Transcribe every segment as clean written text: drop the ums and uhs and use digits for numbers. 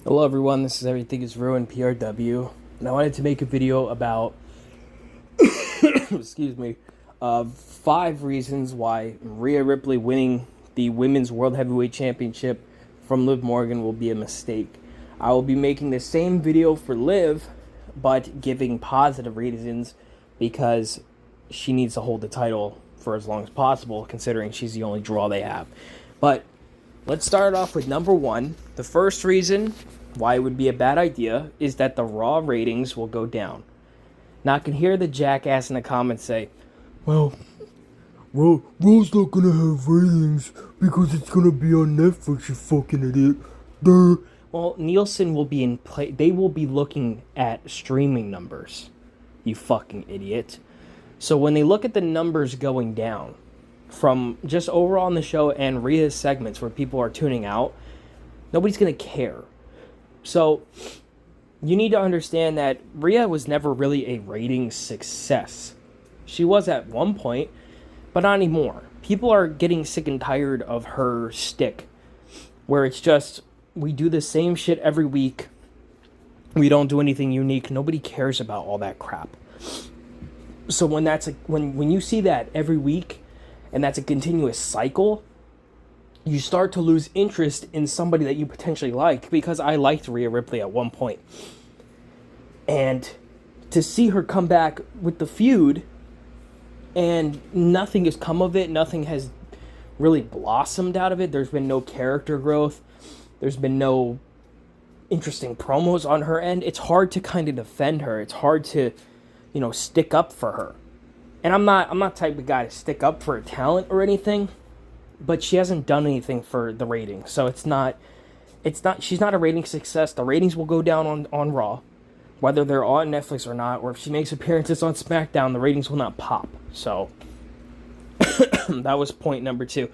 Hello everyone, this is Everything is Ruined PRW, and I wanted to make a video about, excuse me, 5 reasons why Rhea Ripley winning the Women's World Heavyweight Championship from Liv Morgan will be a mistake. I will be making the same video for Liv, but giving positive reasons because she needs to hold the title for as long as possible, considering she's the only draw they have. But let's start off with number one. The first reason why it would be a bad idea is that the Raw ratings will go down. Now, I can hear the jackass in the comments say, well, Raw's not gonna have ratings because it's gonna be on Netflix, you fucking idiot. Duh. Well, Nielsen will be in play. They will be looking at streaming numbers, you fucking idiot. So when they look at the numbers going down, from just overall on the show and Rhea's segments where people are tuning out, nobody's going to care. So you need to understand that Rhea was never really a rating success. She was at one point, but not anymore. People are getting sick and tired of her stick, where it's just, we do the same shit every week. We don't do anything unique. Nobody cares about all that crap. So when when you see that every week, and that's a continuous cycle, you start to lose interest in somebody that you potentially like, because I liked Rhea Ripley at one point. And to see her come back with the feud, and nothing has come of it, nothing has really blossomed out of it, there's been no character growth, there's been no interesting promos on her end, it's hard to kind of defend her, it's hard to, stick up for her. And I'm not the type of guy to stick up for a talent or anything, but she hasn't done anything for the ratings. So she's not a rating success. The ratings will go down on Raw, whether they're on Netflix or not, or if she makes appearances on SmackDown, the ratings will not pop. So that was point number two.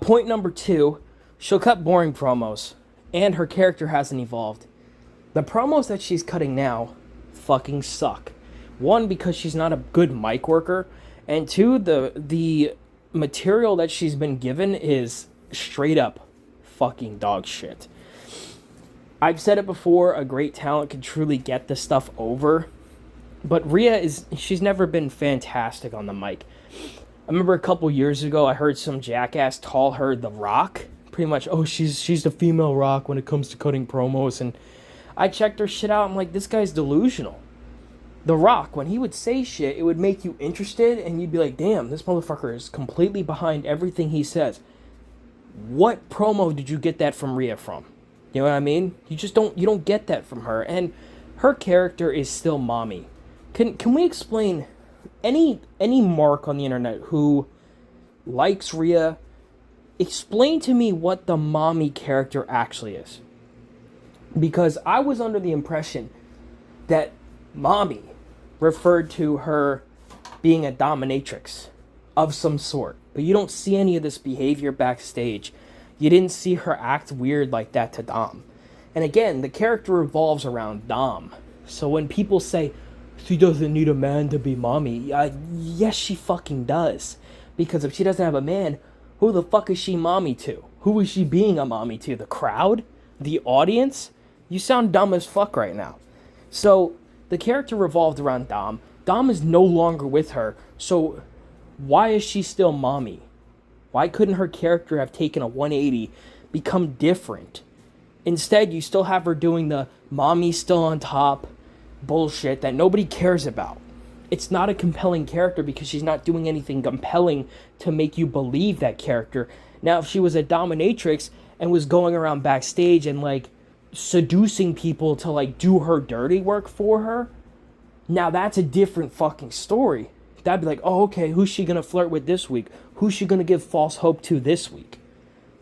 Point number two, she'll cut boring promos, and her character hasn't evolved. The promos that she's cutting now fucking suck. One, because she's not a good mic worker, and two, the material that she's been given is straight up fucking dog shit. I've said it before, a great talent can truly get this stuff over, but she's never been fantastic on the mic. I remember a couple years ago, I heard some jackass call her The Rock, pretty much, oh, she's the female Rock when it comes to cutting promos, and I checked her shit out, I'm like, this guy's delusional. The Rock, when he would say shit, it would make you interested, and you'd be like, damn, this motherfucker is completely behind everything he says. What promo did you get that from Rhea from? You know what I mean? You don't get that from her, and her character is still mommy. Can we explain, any mark on the internet who likes Rhea, explain to me what the mommy character actually is? Because I was under the impression that mommy referred to her being a dominatrix of some sort. But you don't see any of this behavior backstage. You didn't see her act weird like that to Dom. And again, the character revolves around Dom. So when people say, she doesn't need a man to be mommy, yes, she fucking does. Because if she doesn't have a man, who the fuck is she mommy to? Who is she being a mommy to? The crowd? The audience? You sound dumb as fuck right now. So the character revolved around Dom. Dom is no longer with her, so why is she still mommy? Why couldn't her character have taken a 180, become different? Instead, you still have her doing the mommy still on top bullshit that nobody cares about. It's not a compelling character because she's not doing anything compelling to make you believe that character. Now, if she was a dominatrix and was going around backstage and seducing people to do her dirty work for her, now that's a different fucking story. That'd be like, oh, okay, who's she gonna flirt with this week? Who's she gonna give false hope to this week?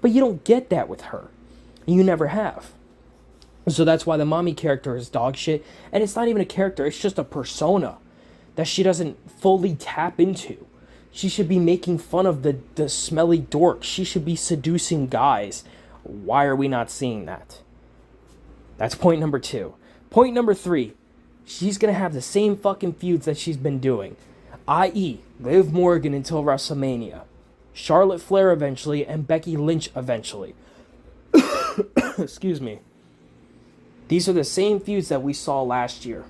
But you don't get that with her. You never have. So that's why the mommy character is dog shit. And it's not even a character, it's just a persona that she doesn't fully tap into. She should be making fun of the smelly dork. She should be seducing guys. Why are we not seeing that? That's point number two. Point number three, she's going to have the same fucking feuds that she's been doing. I.e., Liv Morgan until WrestleMania. Charlotte Flair eventually, and Becky Lynch eventually. Excuse me. These are the same feuds that we saw last year.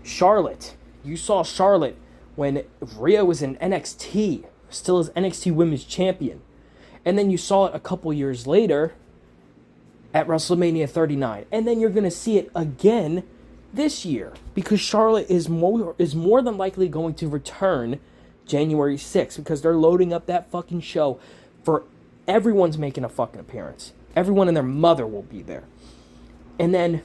Charlotte. You saw Charlotte when Rhea was in NXT, still as NXT Women's Champion. And then you saw it a couple years later at WrestleMania 39. And then you're going to see it again this year because Charlotte is more than likely going to return January 6th because they're loading up that fucking show for everyone's making a fucking appearance. Everyone and their mother will be there. And then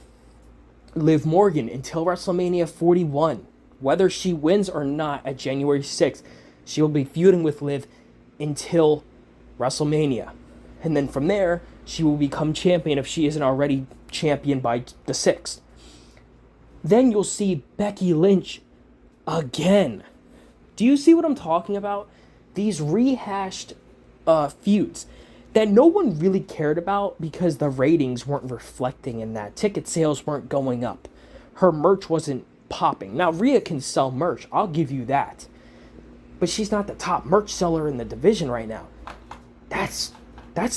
Liv Morgan until WrestleMania 41. Whether she wins or not at January 6th, she will be feuding with Liv until WrestleMania. And then from there, she will become champion if she isn't already champion by the 6th. Then you'll see Becky Lynch again. Do you see what I'm talking about? These rehashed feuds that no one really cared about because the ratings weren't reflecting in that. Ticket sales weren't going up. Her merch wasn't popping. Now, Rhea can sell merch. I'll give you that. But she's not the top merch seller in the division right now. That's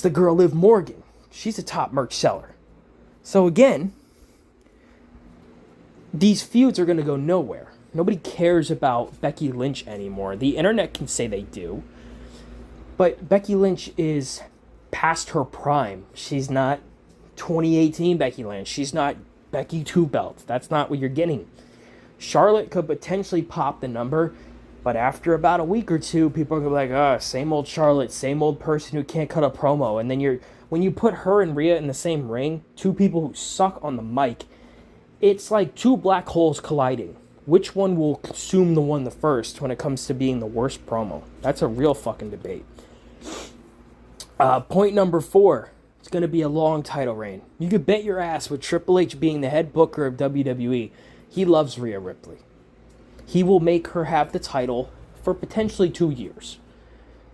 the girl Liv Morgan. She's a top merch seller. So again, these feuds are going to go nowhere. Nobody cares about Becky Lynch anymore. The internet can say they do. But Becky Lynch is past her prime. She's not 2018 Becky Lynch. She's not Becky Two Belts. That's not what you're getting. Charlotte could potentially pop the number, but after about a week or two, people are going to be like, same old Charlotte, same old person who can't cut a promo. And then when you put her and Rhea in the same ring, two people who suck on the mic, it's like two black holes colliding. Which one will consume the one the first when it comes to being the worst promo? That's a real fucking debate. Point number 4. It's going to be a long title reign. You could bet your ass with Triple H being the head booker of WWE, he loves Rhea Ripley. He will make her have the title for potentially 2 years.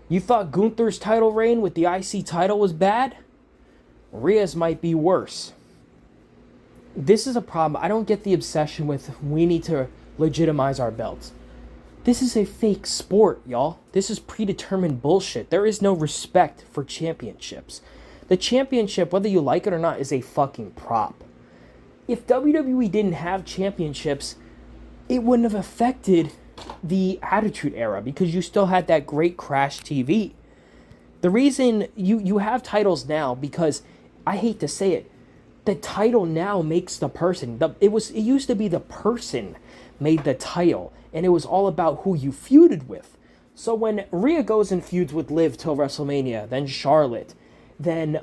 You thought Gunther's title reign with the IC title was bad? Rhea's might be worse. This is a problem. I don't get the obsession with we need to legitimize our belts. This is a fake sport, y'all. This is predetermined bullshit. There is no respect for championships. The championship, whether you like it or not, is a fucking prop. If WWE didn't have championships, it wouldn't have affected the Attitude Era because you still had that great Crash TV. The reason you have titles now, because I hate to say it, the title now makes the person. It used to be the person made the title, and it was all about who you feuded with. So when Rhea goes and feuds with Liv till WrestleMania, then Charlotte, then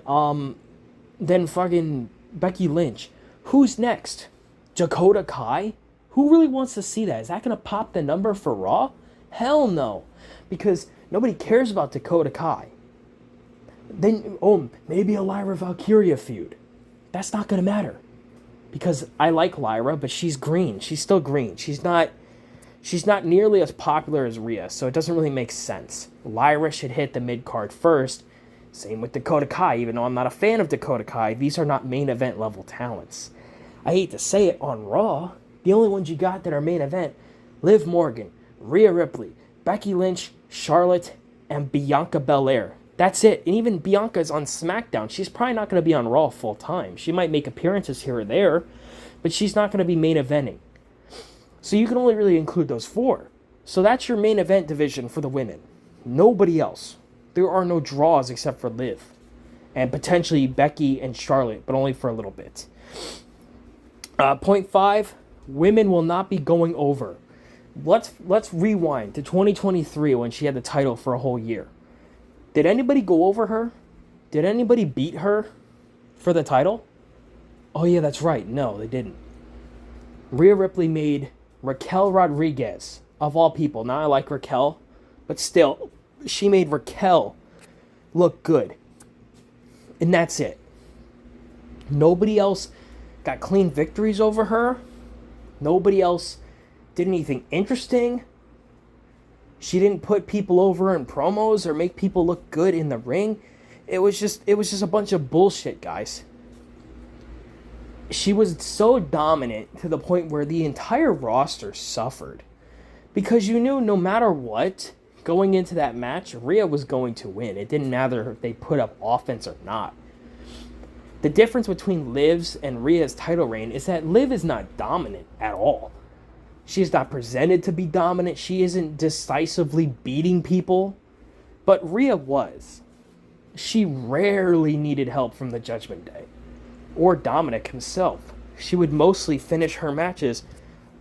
fucking Becky Lynch, who's next? Dakota Kai? Who really wants to see that? Is that going to pop the number for Raw? Hell no. Because nobody cares about Dakota Kai. Then, maybe a Lyra Valkyria feud. That's not going to matter. Because I like Lyra, but she's green. She's still green. She's not nearly as popular as Rhea, so it doesn't really make sense. Lyra should hit the mid-card first. Same with Dakota Kai. Even though I'm not a fan of Dakota Kai, these are not main event level talents. I hate to say it, on Raw, the only ones you got that are main event, Liv Morgan, Rhea Ripley, Becky Lynch, Charlotte, and Bianca Belair. That's it. And even Bianca's on SmackDown. She's probably not going to be on Raw full time. She might make appearances here or there, but she's not going to be main eventing. So you can only really include those 4. So that's your main event division for the women. Nobody else. There are no draws except for Liv. And potentially Becky and Charlotte, but only for a little bit. Point 5, women will not be going over. Let's rewind to 2023 when she had the title for a whole year. Did anybody go over her? Did anybody beat her for the title? Oh yeah, that's right. No, they didn't. Rhea Ripley made Raquel Rodriguez, of all people. Now I like Raquel, but still, she made Raquel look good. And that's it. Nobody else got clean victories over her. Nobody else did anything interesting. She didn't put people over in promos or make people look good in the ring. It was just a bunch of bullshit, guys. She was so dominant to the point where the entire roster suffered. Because you knew no matter what, going into that match, Rhea was going to win. It didn't matter if they put up offense or not. The difference between Liv's and Rhea's title reign is that Liv is not dominant at all. She is not presented to be dominant. She isn't decisively beating people. But Rhea was. She rarely needed help from the Judgment Day or Dominic himself. She would mostly finish her matches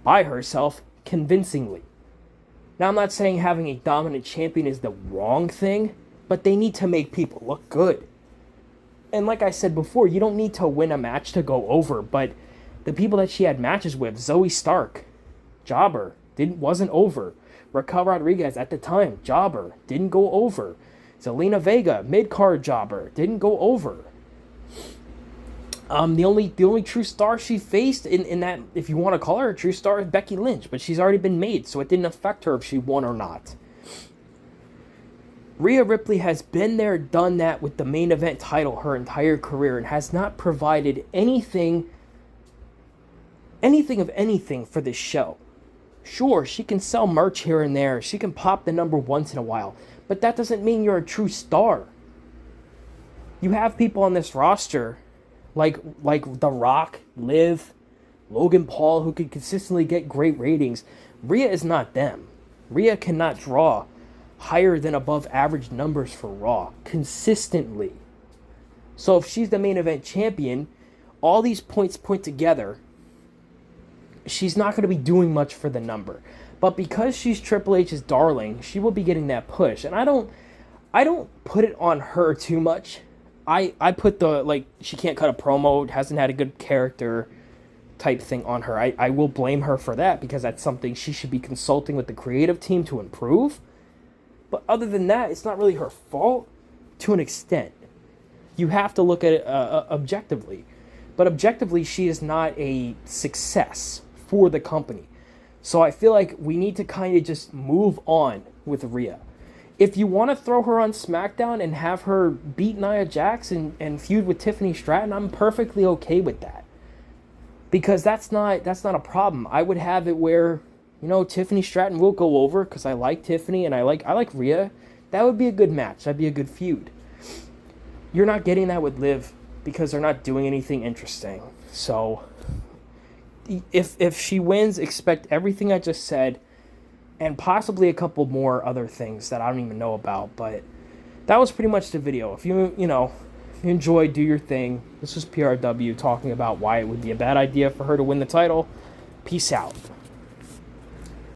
by herself convincingly. Now, I'm not saying having a dominant champion is the wrong thing, but they need to make people look good. And like I said before, you don't need to win a match to go over, but the people that she had matches with, Zoe Stark, jobber, wasn't over. Raquel Rodriguez at the time, jobber, didn't go over. Zelina Vega, mid-card jobber, didn't go over. The only true star she faced in that, if you want to call her a true star, is Becky Lynch, but she's already been made, so it didn't affect her if she won or not. Rhea Ripley has been there, done that with the main event title her entire career and has not provided anything of anything for this show. Sure, she can sell merch here and there. She can pop the number once in a while. But that doesn't mean you're a true star. You have people on this roster like The Rock, Liv, Logan Paul, who can consistently get great ratings. Rhea is not them. Rhea cannot draw higher than above average numbers for Raw consistently. So if she's the main event champion, all these points point together. She's not going to be doing much for the number. But because she's Triple H's darling, she will be getting that push. And I don't put it on her too much. I put the, she can't cut a promo, hasn't had a good character type thing on her. I will blame her for that because that's something she should be consulting with the creative team to improve. But other than that, it's not really her fault to an extent. You have to look at it objectively. But objectively, she is not a success for the company. So I feel like we need to kind of just move on with Rhea. If you want to throw her on SmackDown and have her beat Nia Jax and feud with Tiffany Stratton, I'm perfectly okay with that. Because that's not a problem. I would have it where, Tiffany Stratton will go over because I like Tiffany and I like Rhea. That would be a good match. That'd be a good feud. You're not getting that with Liv because they're not doing anything interesting. So if she wins, expect everything I just said and possibly a couple more other things that I don't even know about. But that was pretty much the video. If you enjoyed, do your thing. This was PRW talking about why it would be a bad idea for her to win the title. Peace out.